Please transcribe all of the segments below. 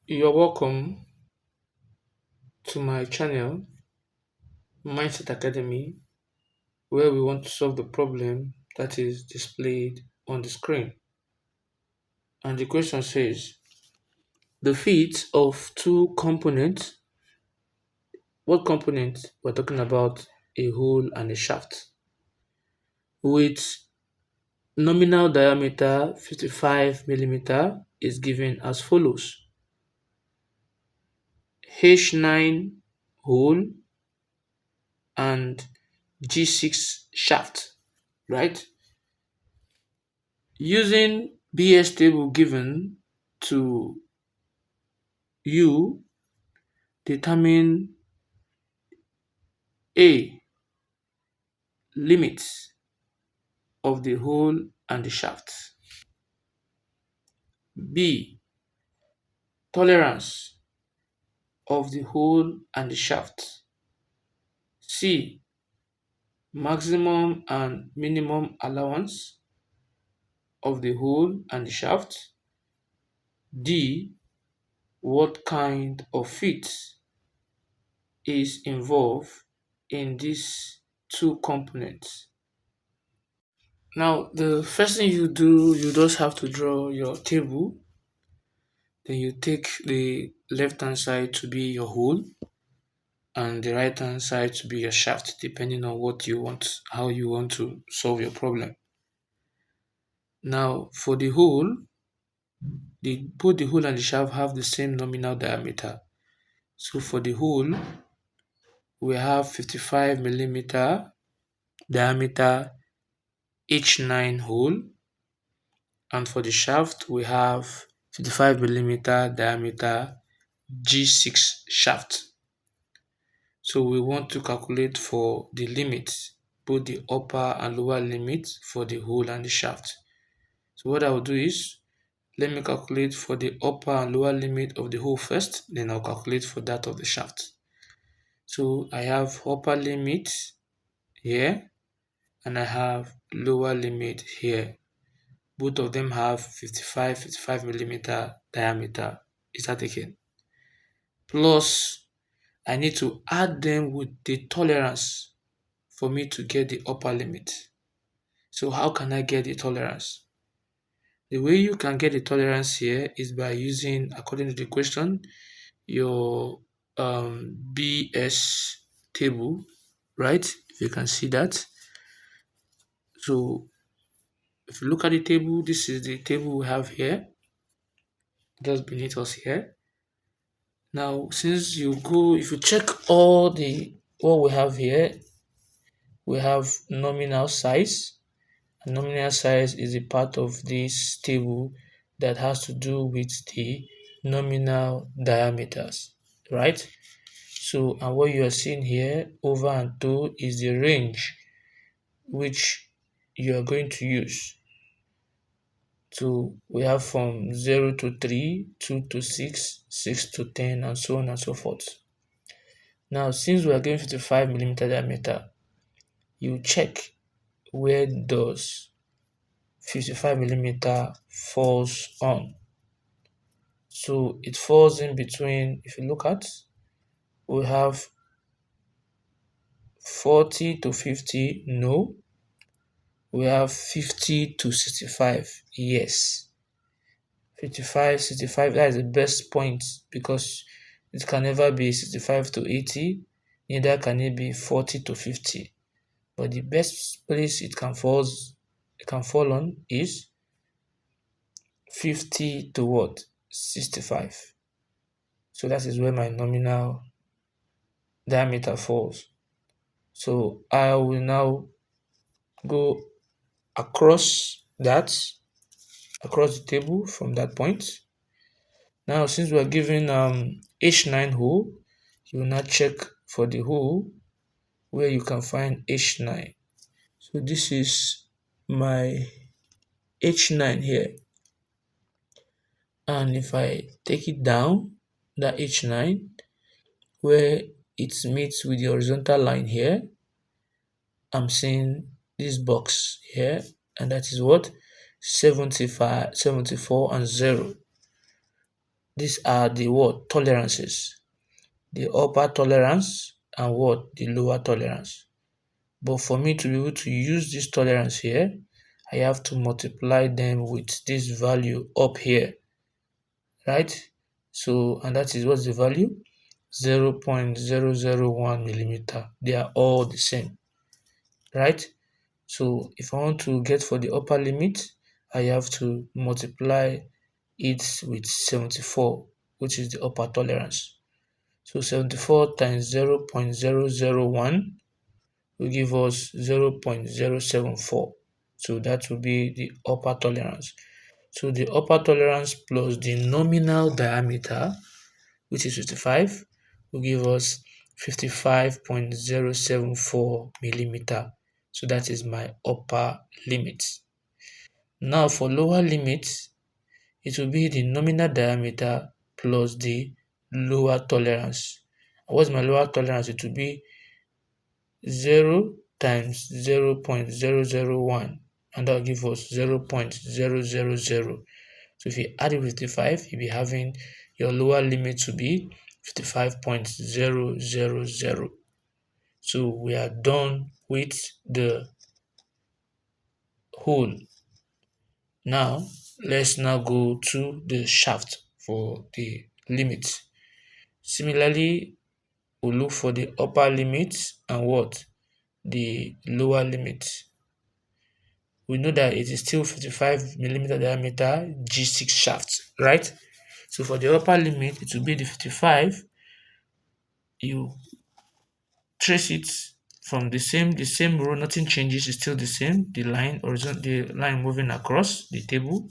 You're welcome to my channel, Mindset Academy, where we want to solve the problem that is displayed on the screen. And the question says the feet of two components. What component? We're talking about a hole and a shaft with nominal diameter 55 millimeter is given as follows: H9 hole and G6 shaft, right? Using BS table given to you, determine A, limits of the hole and the shaft; B, tolerance of the hole and the shaft; C, maximum and minimum allowance of the hole and the shaft; D, what kind of fit is involved in these two components. Now, the first thing you do, you just have to draw your table. Then you take the left hand side to be your hole and the right hand side to be your shaft, depending on what you want, how you want to solve your problem. Now, for the hole, both the hole and the shaft have the same nominal diameter. So for the hole, we have 55 millimeter diameter H9 hole, and for the shaft, we have 55 millimeter diameter G6 shaft. So we want to calculate for the limits, both the upper and lower limits for the hole and the shaft. So what I will do is, let me calculate for the upper and lower limit of the hole first, then I'll calculate for that of the shaft. So I have upper limit here and I have lower limit here. Both of them have 55 millimeter diameter. Is that okay? Plus, I need to add them with the tolerance for me to get the upper limit. So how can I get the tolerance? The way you can get the tolerance here is by using, according to the question, your BS table, right? If you can see that. So if you look at the table, this is the table we have here, just beneath us here. Now, since if you check all what we have here, we have nominal size. Nominal size is a part of this table that has to do with the nominal diameters, right? So, and what you are seeing here, over and to, is the range which you are going to use. So we have from 0 to 3, 2 to 6, 6 to 10, and so on and so forth. Now, since we are given 55 millimeter diameter, you check where does 55 millimeter falls on. So it falls in between, if you look at, we have 40 to 50, no. We have 50 to 65, yes. 55, 65, that is the best point because it can never be 65 to 80, neither can it be 40 to 50. But the best place it can fall on is 50 to what? 65. So that is where my nominal diameter falls. So I will now go across the table from that point. Now, since we are given H9 hole, you will now check for the hole where you can find H9. So this is my H9 here. And if I take it down, that H9, where it meets with the horizontal line here, I'm seeing this box here, and that is what? 75, 74, and 0. These are the what? Tolerances. The upper tolerance and what? The lower tolerance. But for me to be able to use this tolerance here, I have to multiply them with this value up here, right? So, and that is what's the value? 0.001 millimeter. They are all the same, right? So if I want to get for the upper limit, I have to multiply it with 74, which is the upper tolerance. So 74 times 0.001 will give us 0.074. So that will be the upper tolerance. So the upper tolerance plus the nominal diameter, which is 55, will give us 55.074 millimeter. So that is my upper limit. Now for lower limit, it will be the nominal diameter plus the lower tolerance. What's my lower tolerance? It will be 0 times 0.001, and that will give us 0.000. So if you add it with 55, you'll be having your lower limit to be 55.000. So we are done with the hole. Now let's now go to the shaft for the limit. Similarly, we'll look for the upper limit and what? The lower limit. We know that it is still 55 millimeter diameter G6 shaft, right? So for the upper limit, it will be the 55. You trace it from the same row, nothing changes, it's still the same. The line horizontal, the line moving across the table.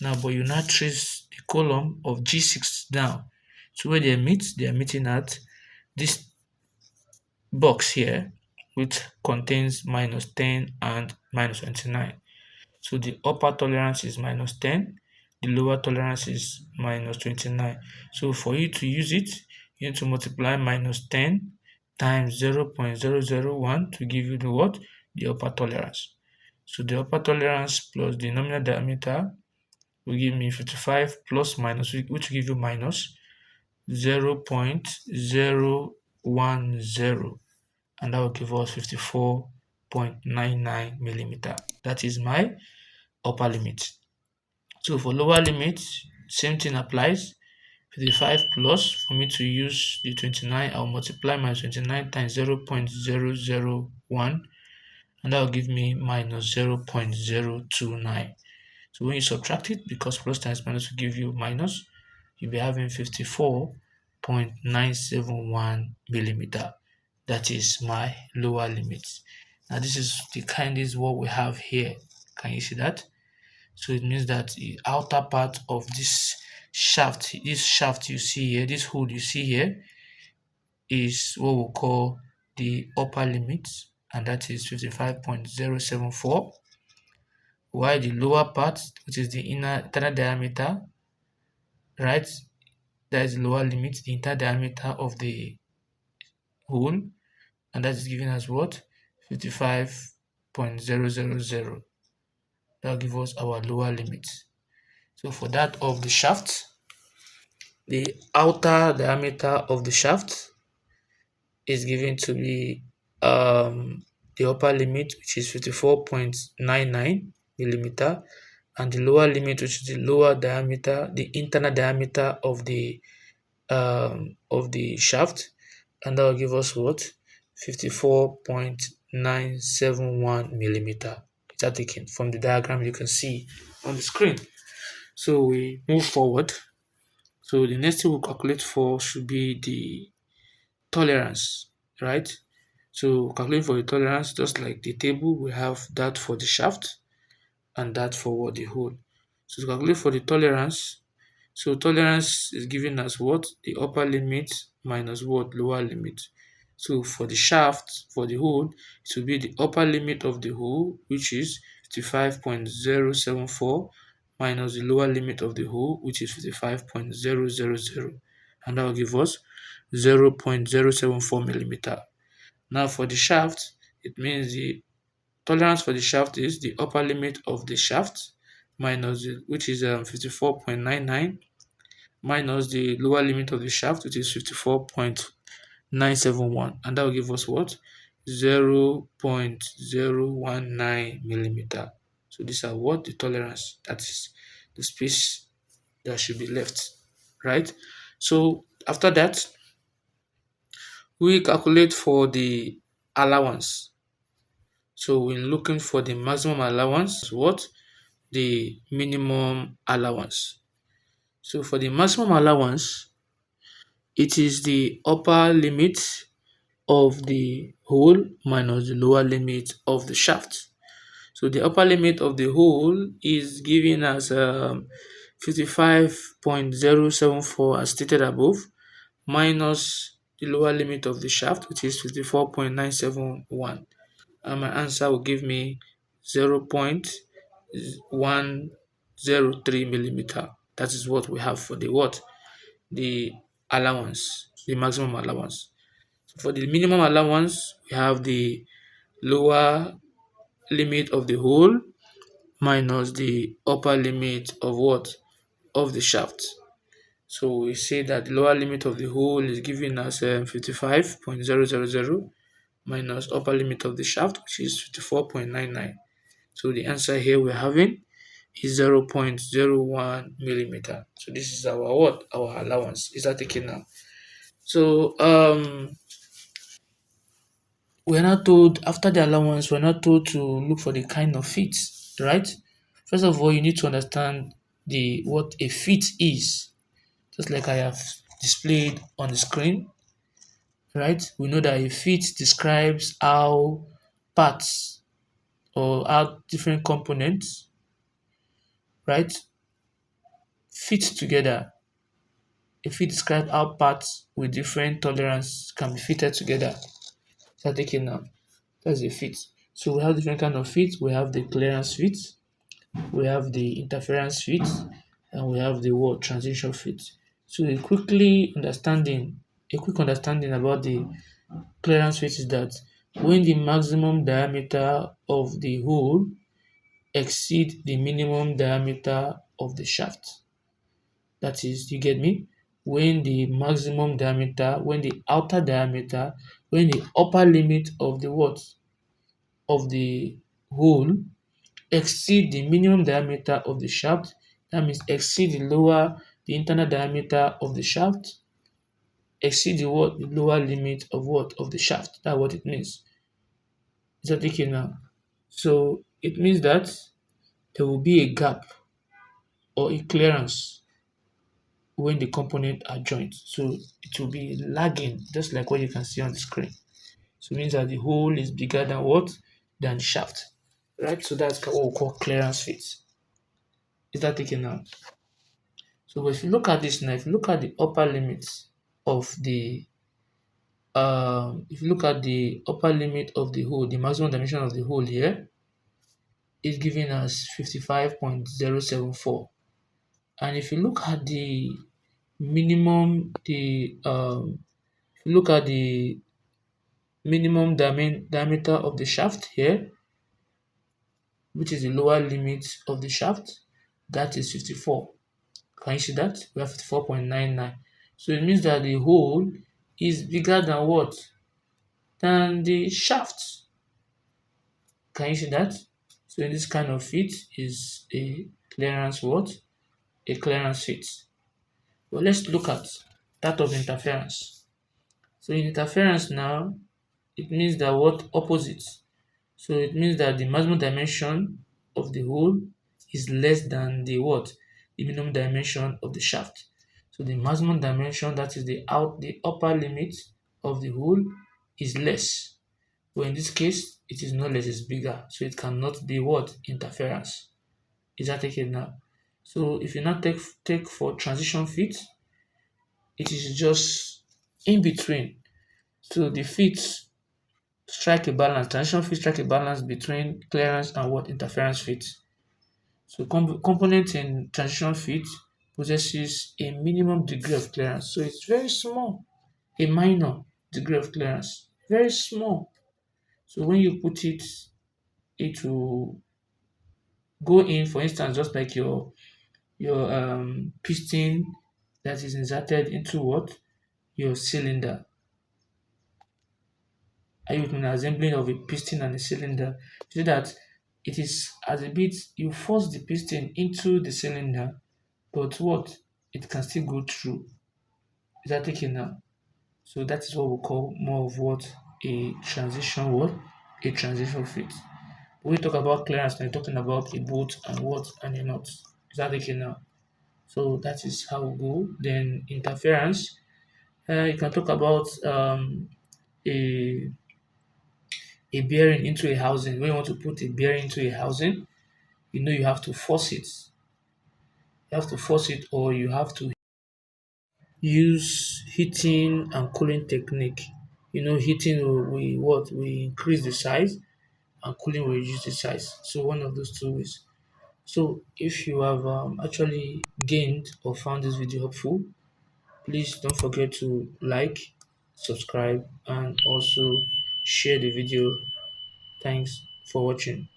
Now, but you now trace the column of G6 down. So where they are meeting at this box here, which contains minus 10 and minus 29. So the upper tolerance is minus 10, the lower tolerance is minus 29. So for you to use it, you need to multiply minus 10 times 0.001 to give you the what? The upper tolerance. So the upper tolerance plus the nominal diameter will give me 55 plus minus, which will give you minus 0.010, and that will give us 54.99 millimeter. That is my upper limit. So for lower limit, same thing applies. 55 plus, for me to use the 29, I'll multiply my 29 times 0.001, and that will give me minus 0.029. So when you subtract it, because plus times minus will give you minus, you'll be having 54.971 millimeter. That is my lower limit. Now this is what we have here. Can you see that? So it means that the outer part of this shaft you see here, this hole you see here, is what we call the upper limit, and that is 55.074. While the lower part, which is the internal diameter, right, that is the lower limit, the internal diameter of the hole, and that is giving us what? 55.000. That will give us our lower limit. So for that of the shaft, the outer diameter of the shaft is given to be the upper limit, which is 54.99 millimeter, and the lower limit, which is the lower diameter, the internal diameter of the shaft, and that will give us what? 54.971 millimeter. It's taken from the diagram you can see on the screen. So we move forward. So the next thing we'll calculate for should be the tolerance, right? So calculate for the tolerance, just like the table, we have that for the shaft and that for what? The hole. So to calculate for the tolerance, so tolerance is given as what? The upper limit minus what? Lower limit. So for the shaft, for the hole, it will be the upper limit of the hole, which is 55.074, minus the lower limit of the hole, which is 55.000. And that will give us 0.074 millimeter. Now for the shaft, it means the tolerance for the shaft is the upper limit of the shaft minus which is 54.99, minus the lower limit of the shaft, which is 54.971, and that will give us what? 0.019 millimeter. So these are what the tolerance, that is the space that should be left, right? So after that, we calculate for the allowance. So when looking for the maximum allowance, what? The minimum allowance. So for the maximum allowance, it is the upper limit of the hole minus the lower limit of the shaft. So the upper limit of the hole is given as 55.074 as stated above, minus the lower limit of the shaft, which is 54.971. And my answer will give me 0.103 millimeter. That is what we have for the what? The allowance, the maximum allowance. So for the minimum allowance, we have the lower limit of the hole minus the upper limit of what? Of the shaft. So we say that the lower limit of the hole is given as 55.000 minus upper limit of the shaft, which is 54.99. So the answer here we're having is 0.01 millimeter. So this is our what? Our allowance. Is that taken now? So we're not told after the allowance, we're not told to look for the kind of fit, right? First of all, you need to understand the what a fit is, just like I have displayed on the screen, right? We know that a fit describes how parts or how different components, right, fit together. A fit describes how parts with different tolerance can be fitted together. So taking now, that's a fit. So we have different kind of fit. We have the clearance fit, we have the interference fit, and we have the word transition fit. So a quick understanding about the clearance fit is that when the maximum diameter of the hole exceed the minimum diameter of the shaft. That is, you get me? When the maximum diameter, when the outer diameter, when the upper limit of the what? Of the hole exceed the minimum diameter of the shaft, that means exceed the internal diameter of the shaft, exceed the what? The lower limit of what? Of the shaft. That's what it means. Is that okay now? So it means that there will be a gap or a clearance when the components are joined. So it will be lagging, just like what you can see on the screen. So it means that the hole is bigger than what? Than the shaft. Right? So that's what we call clearance fit. Is that taken now? So if you look at this now, if you look at the upper limits of the if you look at the upper limit of the hole, the maximum dimension of the hole here is given as 55.074. And if you look at the minimum, if you look at the minimum diameter of the shaft here, which is the lower limit of the shaft, that is 54. Can you see that? We have 54.99. So it means that the hole is bigger than what? Than the shaft. Can you see that? So in this kind of fit is a clearance what? A clearance fit. Well, let's look at that of interference. So in interference now, it means that what? Opposite. So it means that the maximum dimension of the hole is less than the what? The minimum dimension of the shaft. So the maximum dimension, that is the upper limit of the hole, is less. But in this case, it is not less, it's bigger. So it cannot be what? Interference. Is that taken now? So if you now take for transition fit, it is just in between. So the fit strike a balance, transition fit strike a balance between clearance and what? Interference fit. So component in transition fit possesses a minimum degree of clearance. So it's very small, a minor degree of clearance, very small. So when you put it, it will go in, for instance, just like your piston that is inserted into what? Your cylinder. Are you with me? An assembling of a piston and a cylinder. So that it is as a bit you force the piston into the cylinder, but what? It can still go through. Is that taken now? So that is what we call more of what? What? A transition fit. When we talk about clearance, we're talking about a bolt and what and a nut. Is that taken now? So that is how we go. Then interference. You can talk about a a bearing into a housing. When you want to put a bearing into a housing, you know you have to force it. You have to force it, or you have to use heating and cooling technique. Heating we increase the size, and cooling will reduce the size. So one of those two ways. So if you have actually gained or found this video helpful, please don't forget to like, subscribe, and also share the video. Thanks for watching.